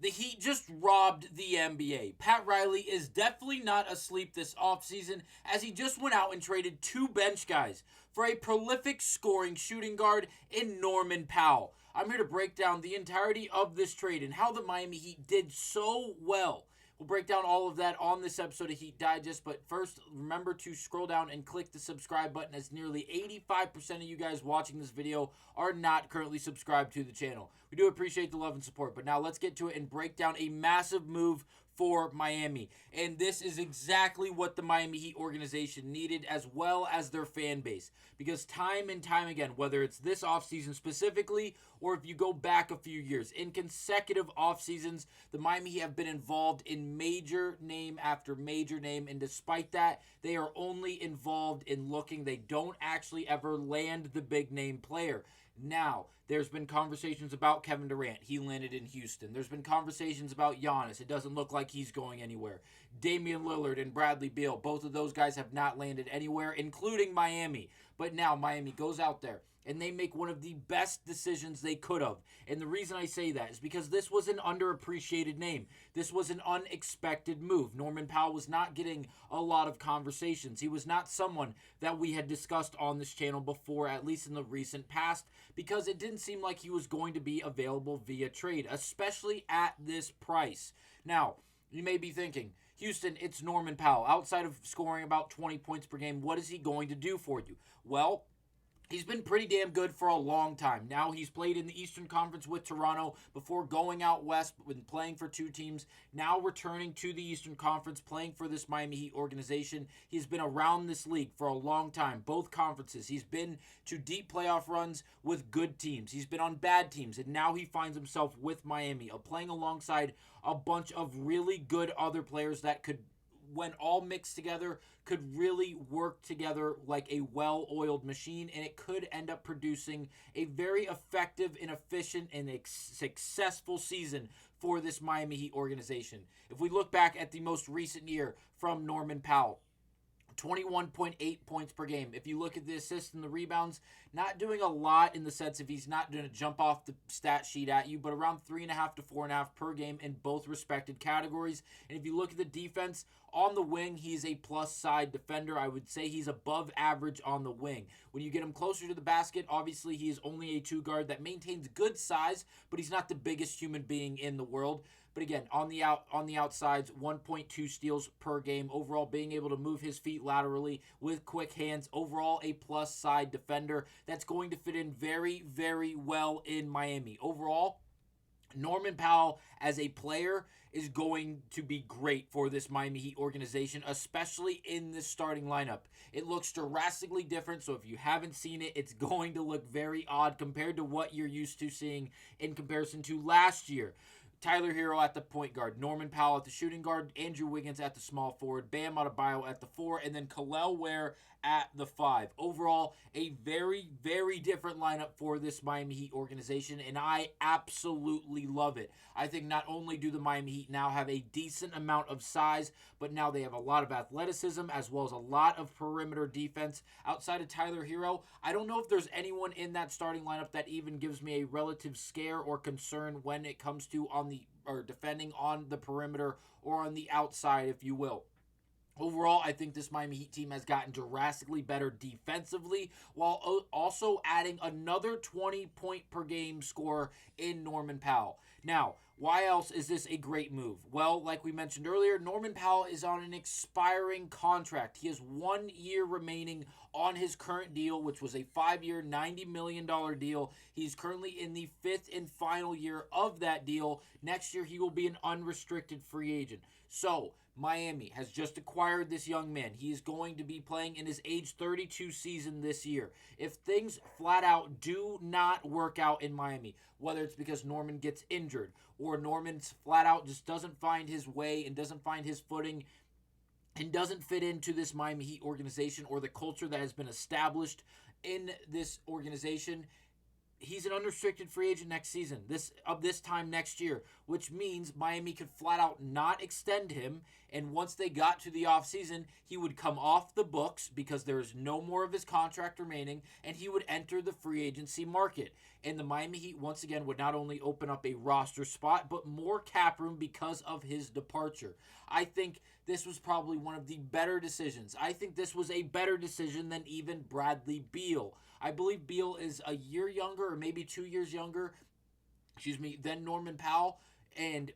The Heat just robbed the NBA. Pat Riley is definitely not asleep this offseason as he just went out and traded two bench guys for a prolific scoring shooting guard in Norman Powell. I'm here to break down the entirety of this trade and how the Miami Heat did so well. We'll break down all of that on this episode of Heat Digest, but first, remember to scroll down and click the subscribe button as nearly 85% of you guys watching this video are not currently subscribed to the channel. We do appreciate the love and support, but now let's get to it and break down a massive move for Miami. And this is exactly what the Miami Heat organization needed, as well as their fan base. Because time and time again, whether it's this offseason specifically, or if you go back a few years, in consecutive offseasons, the Miami Heat have been involved in major name after major name. And despite that, they are only involved in looking. They don't actually ever land the big name player. Now, there's been conversations about Kevin Durant. He landed in Houston. There's been conversations about Giannis. It doesn't look like he's going anywhere. Damian Lillard and Bradley Beal, both of those guys have not landed anywhere, including Miami. But now Miami goes out there and they make one of the best decisions they could have. And the reason I say that is because this was an underappreciated name. This was an unexpected move. Norman Powell was not getting a lot of conversations. He was not someone that we had discussed on this channel before, at least in the recent past, because it didn't seem like he was going to be available via trade, especially at this price. Now, you may be thinking, Houston, it's Norman Powell. Outside of scoring about 20 points per game, what is he going to do for you? Well, he's been pretty damn good for a long time. Now he's played in the Eastern Conference with Toronto before going out west and playing for two teams. Now returning to the Eastern Conference, playing for this Miami Heat organization. He's been around this league for a long time, both conferences. He's been to deep playoff runs with good teams. He's been on bad teams, and now he finds himself with Miami, playing alongside a bunch of really good other players that could, when all mixed together, could really work together like a well-oiled machine, and it could end up producing a very effective and efficient and successful season for this Miami Heat organization. If we look back at the most recent year from Norman Powell, 21.8 points per game. If you look at the assists and the rebounds, not doing a lot in the sense of he's not going to jump off the stat sheet at you, but around 3.5 to 4.5 per game in both respected categories. And if you look at the defense, on the wing, he's a plus side defender. I would say he's above average on the wing. When you get him closer to the basket, obviously he is only a two guard that maintains good size, but he's not the biggest human being in the world. But again, on the outsides, 1.2 steals per game. Overall, being able to move his feet laterally with quick hands. Overall, a plus side defender that's going to fit in very, very well in Miami. Overall, Norman Powell as a player is going to be great for this Miami Heat organization, especially in this starting lineup. It looks drastically different, so if you haven't seen it, it's going to look very odd compared to what you're used to seeing in comparison to last year. Tyler Hero at the point guard, Norman Powell at the shooting guard, Andrew Wiggins at the small forward, Bam Adebayo at the 4, and then Kel'el Ware at the 5. Overall, a very, very different lineup for this Miami Heat organization, and I absolutely love it. I think not only do the Miami Heat now have a decent amount of size, but now they have a lot of athleticism as well as a lot of perimeter defense. Outside of Tyler Hero, I don't know if there's anyone in that starting lineup that even gives me a relative scare or concern when it comes to defending on the perimeter or on the outside, if you will. Overall, I think this Miami Heat team has gotten drastically better defensively while also adding another 20-point per game scorer in Norman Powell. Now, why else is this a great move? Well, like we mentioned earlier, Norman Powell is on an expiring contract. He has 1 year remaining on his current deal, which was a 5-year, $90 million deal. He's currently in the 5th and final year of that deal. Next year, he will be an unrestricted free agent. So, Miami has just acquired this young man. He is going to be playing in his age 32 season this year. If things flat out do not work out in Miami, whether it's because Norman gets injured or Norman's flat out just doesn't find his way and doesn't find his footing and doesn't fit into this Miami Heat organization or the culture that has been established in this organization, he's an unrestricted free agent next season, this time next year, which means Miami could flat out not extend him. And once they got to the offseason, he would come off the books because there is no more of his contract remaining, and he would enter the free agency market. And the Miami Heat, once again, would not only open up a roster spot, but more cap room because of his departure. I think this was probably one of the better decisions. I think this was a better decision than even Bradley Beal. I believe Beal is a year younger, or maybe 2 years younger, than Norman Powell. And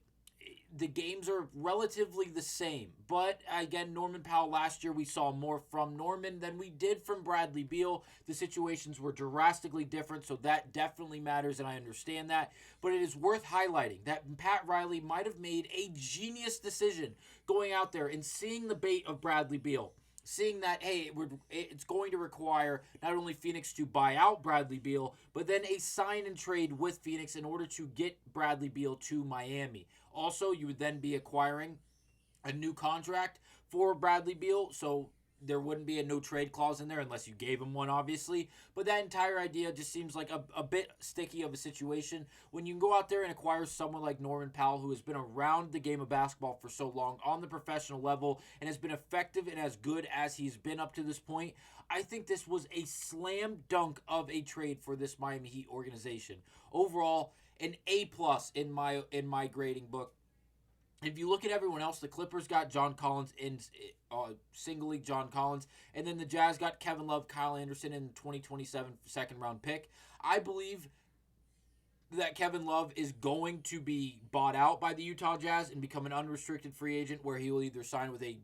the games are relatively the same. But again, Norman Powell last year, we saw more from Norman than we did from Bradley Beal. The situations were drastically different, so that definitely matters, and I understand that. But it is worth highlighting that Pat Riley might have made a genius decision going out there and seeing the bait of Bradley Beal. Seeing that, hey, it's going to require not only Phoenix to buy out Bradley Beal, but then a sign and trade with Phoenix in order to get Bradley Beal to Miami. Also, you would then be acquiring a new contract for Bradley Beal, so there wouldn't be a no trade clause in there unless you gave him one, obviously. But that entire idea just seems like a bit sticky of a situation when you can go out there and acquire someone like Norman Powell, who has been around the game of basketball for so long on the professional level and has been effective and as good as he's been up to this point. I think this was a slam dunk of a trade for this Miami Heat organization. Overall, an A+ in my grading book. If you look at everyone else, the Clippers got John Collins in single league John Collins, and then the Jazz got Kevin Love, Kyle Anderson in the 2027 second round pick. I believe that Kevin Love is going to be bought out by the Utah Jazz and become an unrestricted free agent, where he will either sign with a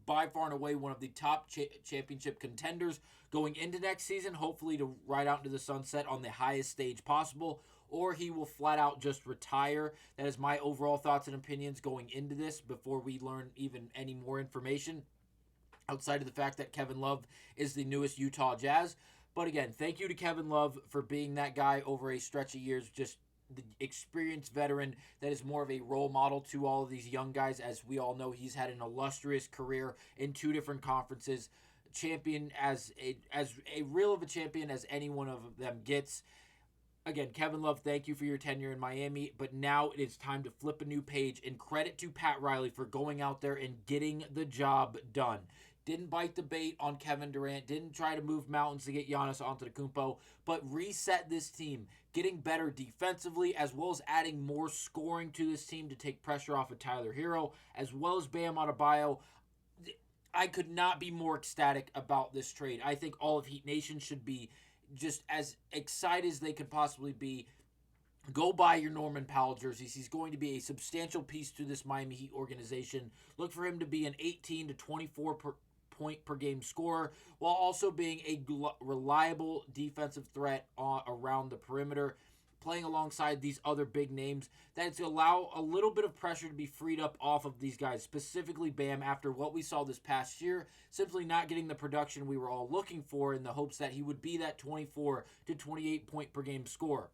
by far and away one of the top championship contenders going into next season, hopefully to ride out into the sunset on the highest stage possible, or he will flat out just retire. That is my overall thoughts and opinions going into this before we learn even any more information outside of the fact that Kevin Love is the newest Utah Jazz. But again, thank you to Kevin Love for being that guy over a stretch of years, just the experienced veteran that is more of a role model to all of these young guys. As we all know, he's had an illustrious career in 2 different conferences, champion as a real of a champion as any one of them gets. Again, Kevin Love, thank you for your tenure in Miami, but now it is time to flip a new page, and credit to Pat Riley for going out there and getting the job done. Didn't bite the bait on Kevin Durant, didn't try to move mountains to get Giannis Antetokounmpo, but reset this team, getting better defensively, as well as adding more scoring to this team to take pressure off of Tyler Hero, as well as Bam Adebayo. I could not be more ecstatic about this trade. I think all of Heat Nation should be just as excited as they could possibly be. Go buy your Norman Powell jerseys. He's going to be a substantial piece to this Miami Heat organization. Look for him to be an 18 to 24 point per game scorer, while also being a reliable defensive threat around the perimeter, playing alongside these other big names that allow a little bit of pressure to be freed up off of these guys, specifically Bam, after what we saw this past year, simply not getting the production we were all looking for in the hopes that he would be that 24 to 28 point per game scorer.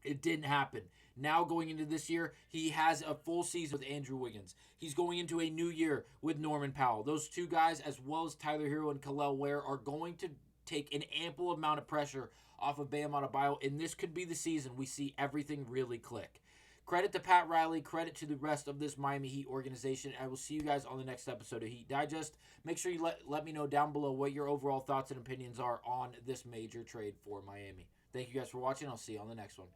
It didn't happen. Now going into this year, he has a full season with Andrew Wiggins. He's going into a new year with Norman Powell. Those 2 guys, as well as Tyler Hero and Kel'el Ware, are going to take an ample amount of pressure off of Bam Adebayo, and this could be the season we see everything really click. Credit to Pat Riley, credit to the rest of this Miami Heat organization. I will see you guys on the next episode of Heat Digest. Make sure you let me know down below what your overall thoughts and opinions are on this major trade for Miami. Thank you guys for watching. I'll see you on the next one.